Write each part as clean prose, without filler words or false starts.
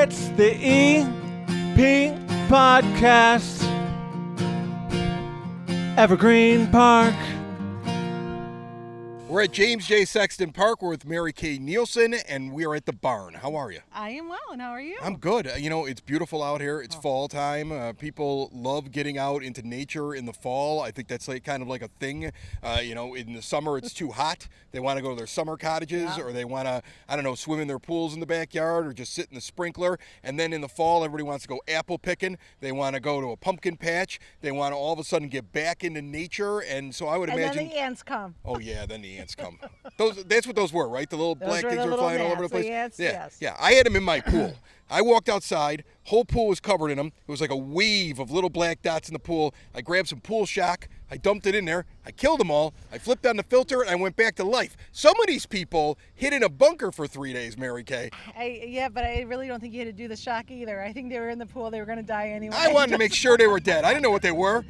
It's the EP Podcast. Evergreen Park. We're at James J. Sexton Park. We're with Mary Kay Nielsen, and we are at the barn. How are you? I am well, and how are you? I'm good. You know, it's beautiful out here. It's fall time. People love getting out into nature in the fall. I think that's kind of like a thing. You know, in the summer it's too hot. They want to go to their summer cottages, or they want to, I don't know, swim in their pools in the backyard or just sit in the sprinkler. And then in the fall, everybody wants to go apple picking. They want to go to a pumpkin patch. They want to all of a sudden get back into nature. And so I would imagine. And then the ants come. Oh yeah, then the ants come. That's what those were, right? The little black things were flying all over the place. Ants, yeah, yes. yeah. I had them in my pool. I walked outside. Whole pool was covered in them. It was like a wave of little black dots in the pool. I grabbed some pool shock. I dumped it in there. I killed them all. I flipped on the filter and I went back to life. Some of these people hid in a bunker for 3 days, Mary Kay. Yeah, but I really don't think you had to do the shock either. I think they were in the pool. They were going to die anyway. I wanted to make sure they were dead. I didn't know what they were.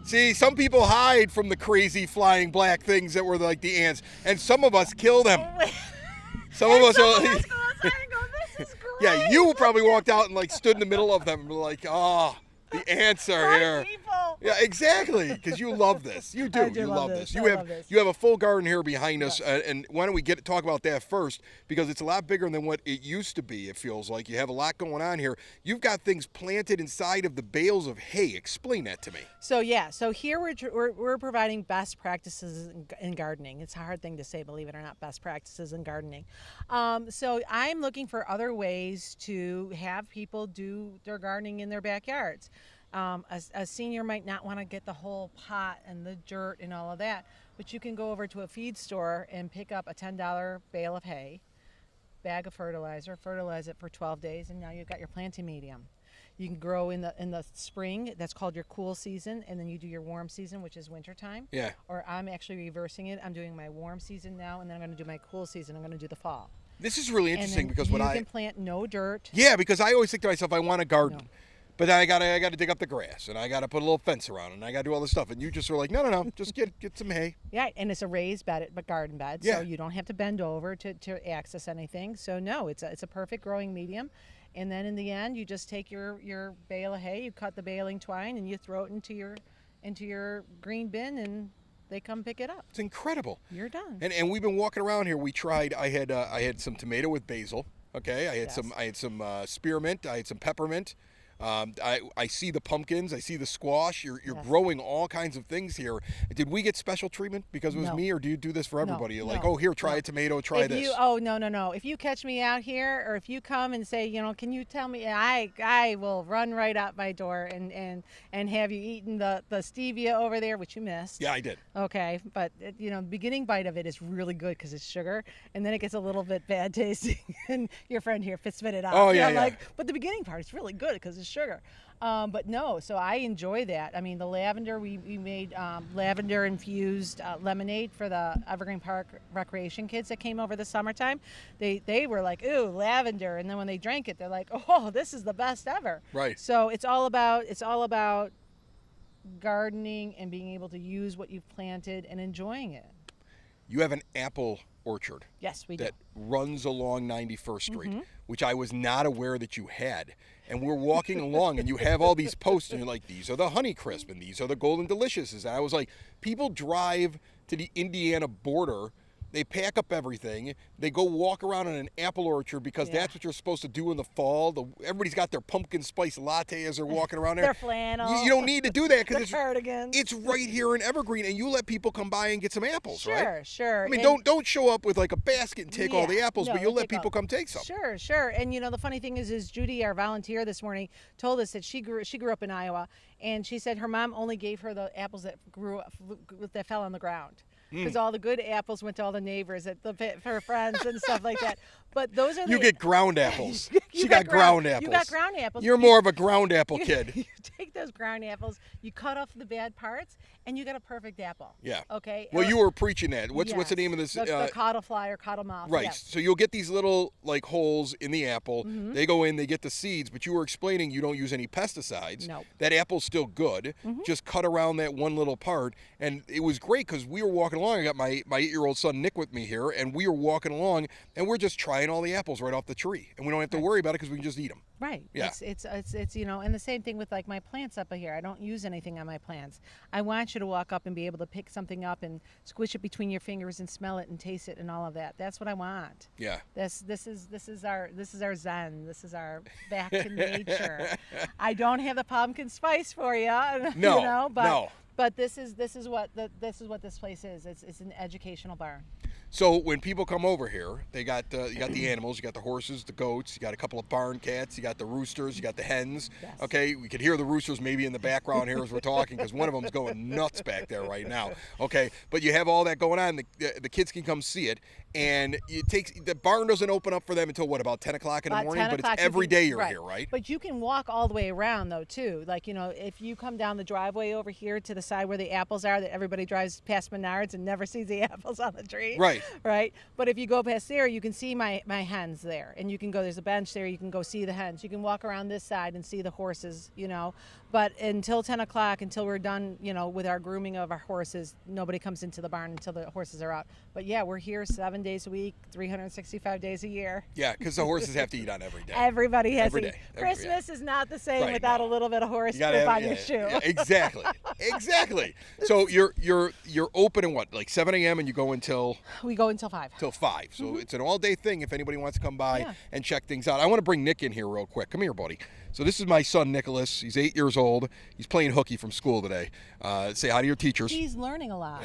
See, some people hide from the crazy flying black things that were like the ants, and some of us kill them. Some of us go are. outside and go, this is great. Yeah, you probably walked out and stood in the middle of them and were like, oh, the ants are Bye, here. people. Yeah, exactly, because you love this. You do. I do You love love this. this. I You have love this. you have a full garden here behind us, and why don't we talk about that first? Because it's a lot bigger than what it used to be. It feels like you have a lot going on here. You've got things planted inside of the bales of hay. Explain that to me. So here we're providing best practices in gardening. It's a hard thing to say, believe it or not, best practices in gardening. So I'm looking for other ways to have people do their gardening in their backyards. A senior might not want to get the whole pot and the dirt and all of that, but you can go over to a feed store and pick up a $10 bale of hay, bag of fertilizer, fertilize it for 12 days, and now you've got your planting medium. You can grow in the spring. That's called your cool season, and then you do your warm season, which is wintertime. Yeah. Or I'm actually reversing it. I'm doing my warm season now, and then I'm going to do my cool season. I'm going to do the fall. This is really interesting because when you can plant no dirt. Yeah, because I always think to myself, I want a garden. No. But then I gotta dig up the grass, and I gotta put a little fence around it, and I gotta do all this stuff. And you just were like, no, just get some hay. Yeah, and it's a raised bed, but garden bed, Yeah. so you don't have to bend over to access anything. So no, it's a perfect growing medium. And then in the end, you just take your bale of hay, you cut the baling twine, and you throw it into your green bin, and they come pick it up. It's incredible. You're done. And we've been walking around here. We tried. I had some tomato with basil. Okay, I had Yes. some spearmint. I had some peppermint. I see the pumpkins. I see the squash. You're Yes. growing all kinds of things here. Did we get special treatment because it was No. me, or do you do this for everybody? You're like, no, oh, here, try no. a tomato, try this. No. If you catch me out here, or if you come and say, can you tell me, I will run right out my door and have you eaten the stevia over there, which you missed. Yeah, I did. Okay, but the beginning bite of it is really good because it's sugar, and then it gets a little bit bad tasting, and your friend here spit it out. Oh, yeah, yeah. But the beginning part is really good because it's sugar. But no, so I enjoy that. I mean, the lavender, we made lavender infused lemonade for the Evergreen Park recreation kids that came over the summertime. They were like, ooh, lavender, and then when they drank it, they're like, oh, this is the best ever. Right. So it's all about gardening and being able to use what you've planted and enjoying it. You have an apple orchard. Yes, we do. That runs along 91st Street, Mm-hmm. which I was not aware that you had. And we're walking along, and you have all these posts, and you're like, these are the Honeycrisp, and these are the Golden Deliciouses. And I was like, people drive to the Indiana border, they pack up everything, they go walk around in an apple orchard because Yeah. that's what you're supposed to do in the fall. Everybody's got their pumpkin spice latte as they're walking around there. Their flannel. You don't need to do that Their because cardigans. it's right here in Evergreen, and you let people come by and get some apples, right? Sure. I mean, And- don't show up with like a basket and take all the Yeah, apples, no, but you'll let take all- people come take some. Sure. And the funny thing is Judy, our volunteer this morning, told us that she grew up in Iowa, and she said her mom only gave her the apples that fell on the ground. Because all the good apples went to all the neighbors, her friends and stuff like that. But those are You get ground apples. You She got ground apples. You got ground apples. You're more of a ground apple kid. You take those ground apples, you cut off the bad parts, and you got a perfect apple. Yeah. Okay. Well, you were preaching that. What's the Yes. name of this? The codifly or codalmouth. Right. Yes. So you'll get these little holes in the apple. Mm-hmm. They go in, they get the seeds, but you were explaining you don't use any pesticides. Nope. That apple's still good. Mm-hmm. Just cut around that one little part. And it was great because we were walking along. I got my 8-year-old son Nick with me here, and we were walking along, and we're just trying all the apples right off the tree. And we don't have to worry about it because we can just eat them. Right. Yeah. It's and the same thing with like my plants up here. I don't use anything on my plants. I want you to walk up and be able to pick something up and squish it between your fingers and smell it and taste it and all of that. That's what I want. Yeah. This is our zen. This is our back to nature. I don't have the pumpkin spice for you. No, but no. but this is what this place is. It's an educational barn. So when people come over here, they got you got the animals, you got the horses, the goats, you got a couple of barn cats, you got the roosters, you got the hens. Yes. Okay, we could hear the roosters maybe in the background here as we're talking because one of them's going nuts back there right now. Okay, but you have all that going on. The kids can come see it, and it takes the barn doesn't open up for them until what, about 10 o'clock in the About morning. 10 But o'clock it's you every can- day you're right. here, right? But you can walk all the way around though too. Like if you come down the driveway over here to the side where the apples are, that everybody drives past Menards and never sees the apples on the tree. Right. Right. But if you go past there, you can see my hens there, and you can go. There's a bench there. You can go see the hens. You can walk around this side and see the horses. But until 10 o'clock, until we're done, with our grooming of our horses, nobody comes into the barn until the horses are out. But yeah, we're here 7 days a week, 365 days a year. Yeah, because the horses have to eat on every day. Everybody has Every to eat. day. Every- Christmas is not the same Right, without no. a little bit of horse You gotta poop have- on your yeah, shoe. yeah, exactly, exactly. So you're open at what, like 7 a.m. and you go until We go until 5. 5. So it's an all-day thing if anybody wants to come by Yeah. and check things out. I want to bring Nick in here real quick. Come here, buddy. So this is my son, Nicholas. He's 8 years old. He's playing hooky from school today. Say hi to your teachers. He's learning a lot.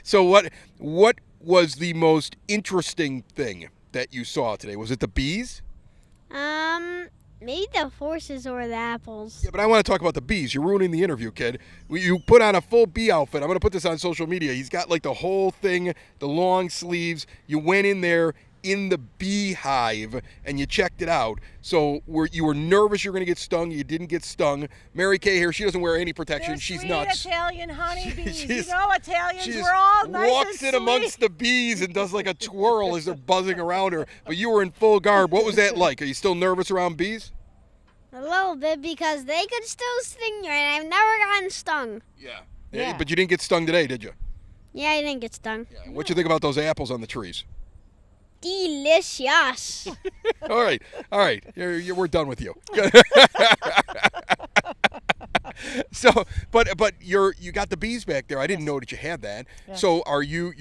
So what was the most interesting thing that you saw today? Was it the bees? Maybe the horses or the apples. Yeah, but I want to talk about the bees. You're ruining the interview, kid. You put on a full bee outfit. I'm going to put this on social media. He's got like the whole thing, the long sleeves. You went in there in the beehive and you checked it out. So you were nervous you were going to get stung. You didn't get stung. Mary Kay here, she doesn't wear any protection. They're She's sweet nuts. Italian honeybees. She's- Italians, She we're all nice walks and in amongst sweet. the bees and does like a twirl as they're buzzing around her. But you were in full garb. What was that like? Are you still nervous around bees? A little bit because they could still sting you, and I've never gotten stung. Yeah. Yeah. But you didn't get stung today, did you? Yeah, I didn't get stung. Yeah. What you think about those apples on the trees? Delicious. All right. We're done with you. So, but you got the bees back there. I didn't know that you had that. Yeah. So are you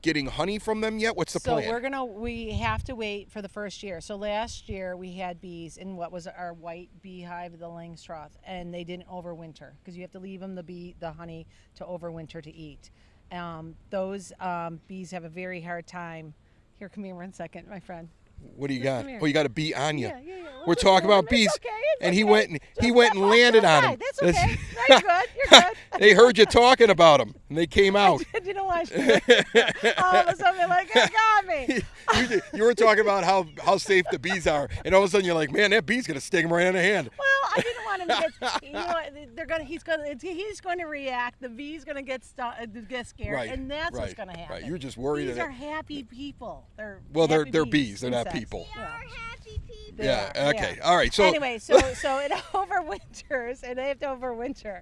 getting honey from them yet? What's the So plan? we have to wait for the first year. So last year we had bees in what was our white beehive, the Langstroth, and they didn't overwinter because you have to leave them the honey to overwinter to eat. Those bees have a very hard time. Here, come here 1 second, my friend. What do you Just got? come here. Oh, you got a bee on you. Yeah. We're talking about bees, It's okay, it's and he okay. went and Just went step and off landed to the on side. him. That's okay. No, you're good. You're good. They heard you talking about them, and they came out. You know why? All of a sudden, they're like, "It got me." You were talking about how safe the bees are, and all of a sudden you're like, man, that bee's gonna sting him right on the hand. Well, I didn't want him to get. You know, what, he's going to react. The bee's going to get scared, Right, and that's what's right, going to happen. right. You're just worried Bees that- are happy people. They're They're happy bees. They're not insects. people. They Yeah. are happy people. They Yeah. are, Okay. yeah. All right. So Anyway, so it overwinters, and they have to overwinter.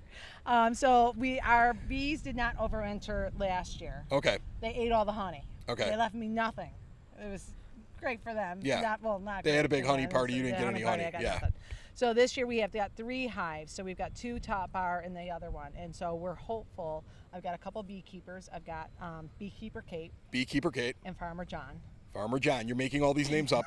So our bees did not overwinter last year. Okay. They ate all the honey. Okay. They left me nothing. It was great for them. Yeah. Not They had great a big for honey them. party. You It was didn't get any party, honey. I got Yeah. nothing. So this year we have got 3 hives. So we've got 2 top bar and the other one. And so we're hopeful. I've got a couple beekeepers. I've got Beekeeper Kate Beekeeper Kate, and Farmer John. Farmer John. You're making all these names up.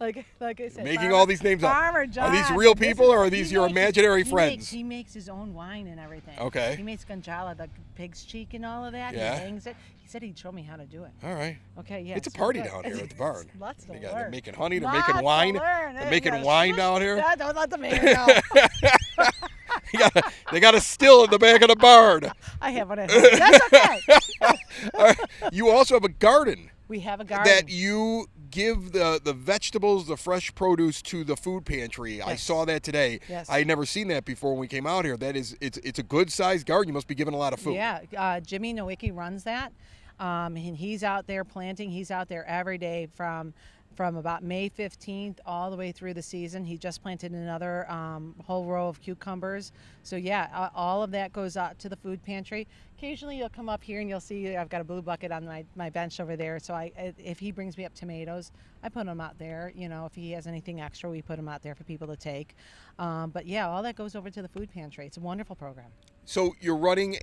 Like I said, Making all these names up. Farmer John. Are these real This people is- or are he these your makes- imaginary friends? He makes his own wine and everything. Okay. He makes ganjala, the pig's cheek and all of that. Yeah. He hangs it. He said he'd show me how to do it. All right. Okay, yeah. It's a so party good. down here at the barn. Lots to They learn. they're making honey. They're Lots making to wine. learn. They're You making gotta wine shush down here. that. Don't let the man know. They got a still in the back of the barn. I have one at home. That's okay. All right. You also have a garden We have a garden. that you give the vegetables, the fresh produce to the food pantry. I Yes. saw that today. Yes. I had never seen that before when we came out here. That is, it's a good sized garden. You must be giving a lot of food. Yeah, Jimmy Nowicki runs that, and he's out there planting. He's out there every day from from about May 15th all the way through the season. He just planted another whole row of cucumbers. So yeah, all of that goes out to the food pantry. Occasionally you'll come up here and you'll see I've got a blue bucket on my bench over there. So if he brings me up tomatoes, I put them out there. You know, if he has anything extra, we put them out there for people to take. But yeah, all that goes over to the food pantry. It's a wonderful program. So you're running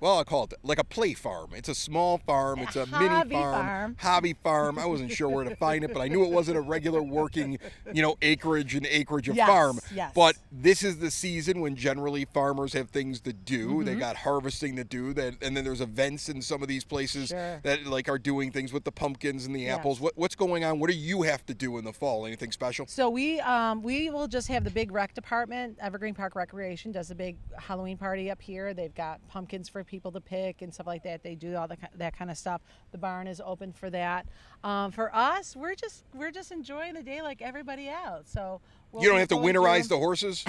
I'll call it like a play farm. It's a small farm. It's a mini farm. Hobby farm. I wasn't sure where to find it, but I knew it wasn't a regular working, acreage of farm. Yes. But this is the season when generally farmers have things to do. They got harvesting to do. And then there's events in some of these places that are doing things with the pumpkins and the apples. What's going on? What do you have to do in the fall? Anything special? So we will just have the big rec department. Evergreen Park Recreation does a big Halloween party up here. They've got pumpkins for people to pick and stuff like that. They do all that kind of stuff. The barn is open for that. For us, we're just enjoying the day like everybody else. So you don't have to winterize the horses?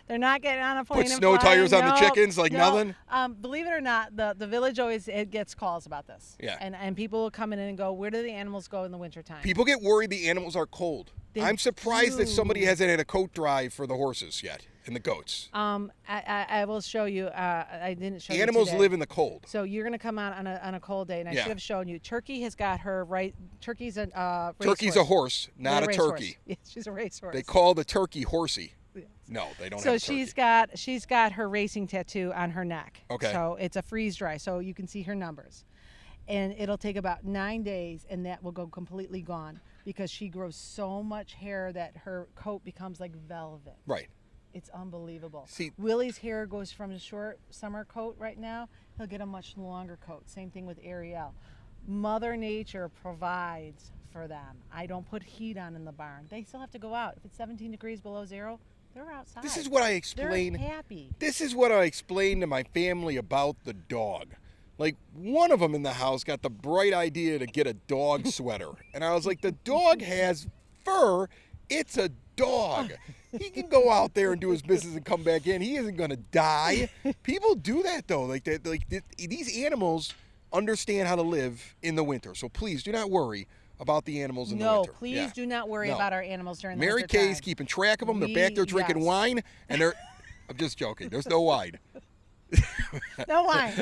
They're not getting on a plane. Put snow tires on the chickens nothing? Believe it or not, the village always gets calls about this. Yeah. And people will come in and go, where do the animals go in the wintertime? People get worried the animals are cold. I'm surprised that somebody hasn't had a coat drive for the horses yet and the goats. I will show you. I didn't show you Animals today. live in the cold. So you're going to come out on a cold day, and I should have shown you. Turkey has got her right. Turkey's a horse, not a turkey. Yeah, she's a racehorse. They call the turkey horsey. No, they don't. So have a she's got her racing tattoo on her neck. Okay. So it's a freeze dry, so you can see her numbers, and it'll take about 9 days, and that will go completely gone because she grows so much hair that her coat becomes like velvet. Right. It's unbelievable. See, Willie's hair goes from a short summer coat right now. He'll get a much longer coat. Same thing with Ariel. Mother Nature provides for them. I don't put heat on in the barn. They still have to go out. If it's 17 degrees below zero, they're outside. This is what I explain. They're happy. This is what I explained to my family about the dog. Like, one of them in the house got the bright idea to get a dog sweater. And I was like, the dog has fur. It's a dog. He can go out there and do his business and come back in. He isn't going to die. People do that, though. These animals understand how to live in the winter. So please do not worry about the animals in the winter. No, please do not worry about our animals during the Mary winter Kay's time. keeping track of them. They're back there drinking wine. And they're... I'm just joking. There's no wine. No wine.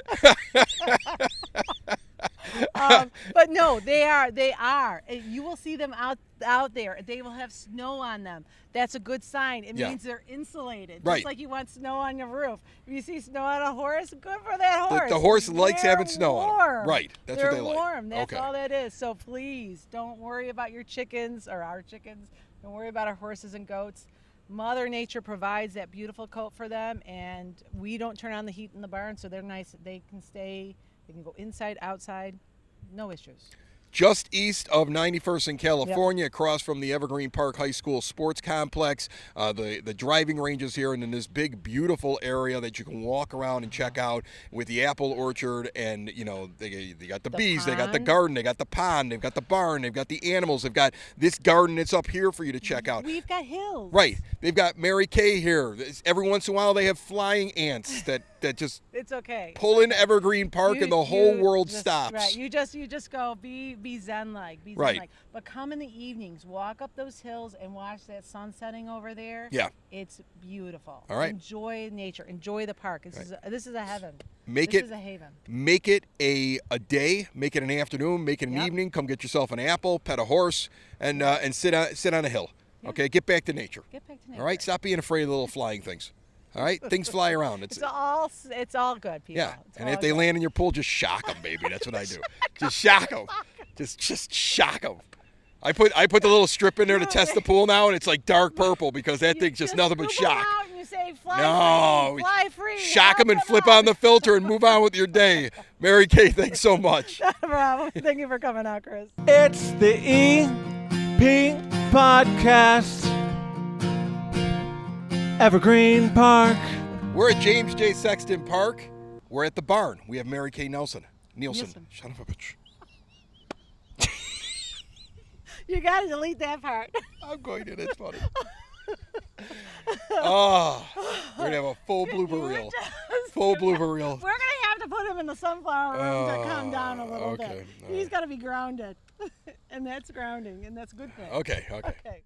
But no, they are. You will see them out there. They will have snow on them. That's a good sign. It means they're insulated. Right. Just like you want snow on your roof. If you see snow on a horse, good for that horse. The horse likes They're having snow on warm. him. Right. That's they're what they like. warm. That's okay. all that is. So please don't worry about your chickens or our chickens. Don't worry about our horses and goats. Mother Nature provides that beautiful coat for them, and we don't turn on the heat in the barn, so they're nice. They can stay. They can go inside, outside. No issues. Just east of 91st in California, across from the Evergreen Park High School Sports Complex. The driving ranges here, and in this big, beautiful area that you can walk around and check out with the apple orchard. And, they got the bees, pond. they got the garden, they got the pond, they've got the barn, they've got the animals, they've got this garden that's up here for you to check out. We've got hills. Right. They've got Mary Kay here. Every once in a while, they have flying ants that just It's okay. pull in Evergreen Park and the whole world stops. Right. You just go be zen-like. Be Right. zen-like. But come in the evenings, walk up those hills and watch that sun setting over there. Yeah. It's beautiful. All right. Enjoy nature. Enjoy the park. This is a heaven. This is a haven. Make it a day. Make it an afternoon. Make it an evening. Come get yourself an apple, pet a horse, and sit on a hill. Yeah. Okay, get back to nature. Get back to nature. All right, stop being afraid of the little flying things. All right, things fly around. It's all good, people. Yeah, It's and all if they good. land in your pool, just shock them, baby. That's what I do. Just shock them. Just shock them. I put the little strip in there to test the pool now, and it's like dark purple because that thing's just nothing but scoop 'em shock. out and you say, No, fly free. shock them and flip on the filter and move on with your day. Mary Kay, thanks so much. No problem. Thank you for coming out, Chris. It's the EP Podcast. Evergreen Park. We're at James J. Sexton Park. We're at the barn. We have Mary Kay Nielsen. Nielsen. Shut up a bitch. You got to delete that part. I'm going to. That's funny. Oh, we're going to have a full blooper reel. Full blooper reel. We're going to have to put him in the sunflower room to calm down a little okay. bit. All He's right. got to be grounded, and that's grounding, and that's a good thing. Okay. Okay.